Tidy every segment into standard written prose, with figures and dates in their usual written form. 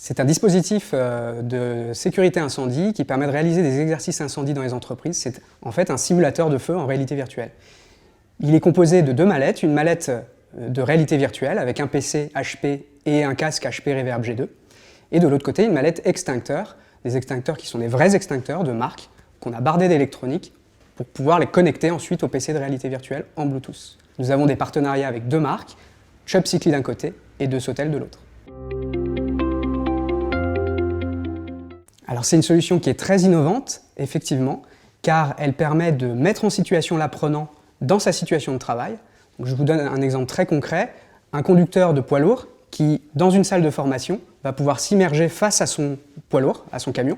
C'est un dispositif de sécurité incendie qui permet de réaliser des exercices incendie dans les entreprises. C'est en fait un simulateur de feu en réalité virtuelle. Il est composé de deux mallettes, une mallette de réalité virtuelle avec un PC HP et un casque HP Reverb G2, et de l'autre côté une mallette extincteur, des extincteurs qui sont des vrais extincteurs de marque qu'on a bardés d'électronique pour pouvoir les connecter ensuite au PC de réalité virtuelle en Bluetooth. Nous avons des partenariats avec deux marques, Chubcycly d'un côté et De Sautel de l'autre. Alors c'est une solution qui est très innovante, effectivement, car elle permet de mettre en situation l'apprenant dans sa situation de travail. Donc, je vous donne un exemple très concret. Un conducteur de poids lourd qui, dans une salle de formation, va pouvoir s'immerger face à son poids lourd, à son camion,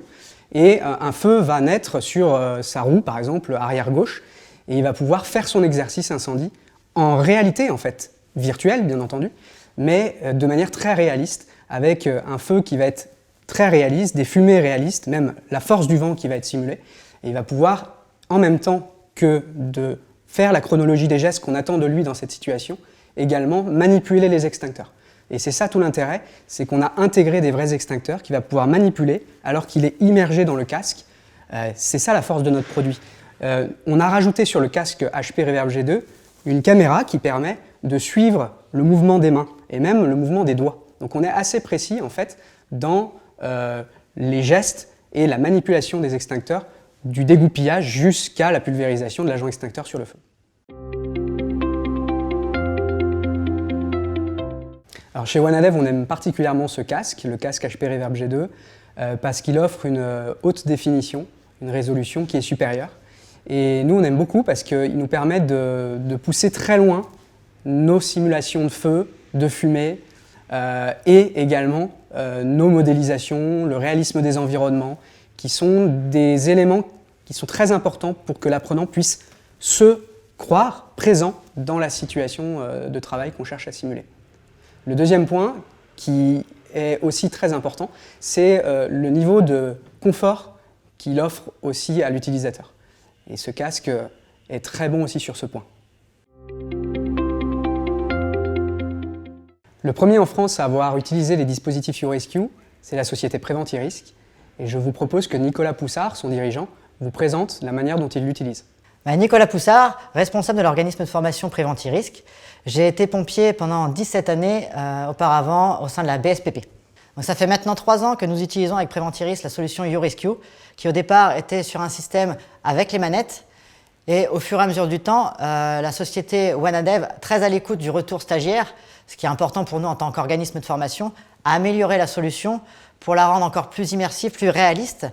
et un feu va naître sur sa roue, par exemple, arrière gauche, et il va pouvoir faire son exercice incendie en réalité, en fait, virtuelle, bien entendu, mais de manière très réaliste, avec un feu qui va être très réaliste, des fumées réalistes, même la force du vent qui va être simulée. Et il va pouvoir, en même temps que de faire la chronologie des gestes qu'on attend de lui dans cette situation, également manipuler les extincteurs. Et c'est ça tout l'intérêt, c'est qu'on a intégré des vrais extincteurs qu'il va pouvoir manipuler alors qu'il est immergé dans le casque. C'est ça la force de notre produit. On a rajouté sur le casque HP Reverb G2 une caméra qui permet de suivre le mouvement des mains et même le mouvement des doigts. Donc on est assez précis en fait dans les gestes et la manipulation des extincteurs, du dégoupillage jusqu'à la pulvérisation de l'agent extincteur sur le feu. Alors chez Wanadev, on aime particulièrement ce casque, le casque HP Reverb G2, parce qu'il offre une haute définition, une résolution qui est supérieure. Et nous, on aime beaucoup parce qu'il nous permet de pousser très loin nos simulations de feu, de fumée, et également nos modélisations, le réalisme des environnements, qui sont des éléments qui sont très importants pour que l'apprenant puisse se croire présent dans la situation de travail qu'on cherche à simuler. Le deuxième point, qui est aussi très important, c'est le niveau de confort qu'il offre aussi à l'utilisateur. Et ce casque est très bon aussi sur ce point. Le premier en France à avoir utilisé les dispositifs YouRescue, c'est la société Préventirisque. Et je vous propose que Nicolas Poussard, son dirigeant, vous présente la manière dont il l'utilise. Nicolas Poussard, responsable de l'organisme de formation Préventirisque. J'ai été pompier pendant 17 années auparavant au sein de la BSPP. Donc ça fait maintenant 3 ans que nous utilisons avec Préventirisque la solution YouRescue, qui au départ était sur un système avec les manettes. Et au fur et à mesure du temps, la société Wanadev, très à l'écoute du retour stagiaire, ce qui est important pour nous en tant qu'organisme de formation, a amélioré la solution pour la rendre encore plus immersive, plus réaliste.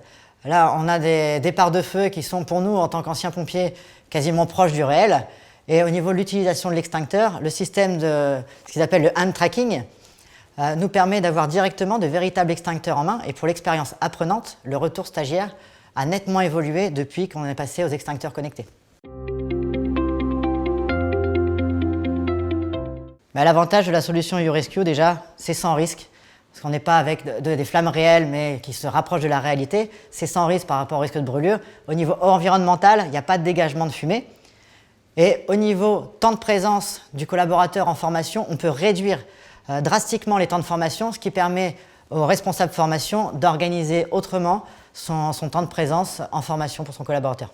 Là, on a des départs de feu qui sont pour nous, en tant qu'anciens pompiers, quasiment proches du réel. Et au niveau de l'utilisation de l'extincteur, le système de ce qu'ils appellent le hand tracking nous permet d'avoir directement de véritables extincteurs en main. Et pour l'expérience apprenante, le retour stagiaire a nettement évolué depuis qu'on est passé aux extincteurs connectés. L'avantage de la solution YouRescue, déjà, c'est sans risque. Parce qu'on n'est pas avec des flammes réelles, mais qui se rapprochent de la réalité. C'est sans risque par rapport au risque de brûlure. Au niveau environnemental, il n'y a pas de dégagement de fumée. Et au niveau temps de présence du collaborateur en formation, on peut réduire drastiquement les temps de formation, ce qui permet aux responsables de formation d'organiser autrement son temps de présence en formation pour son collaborateur.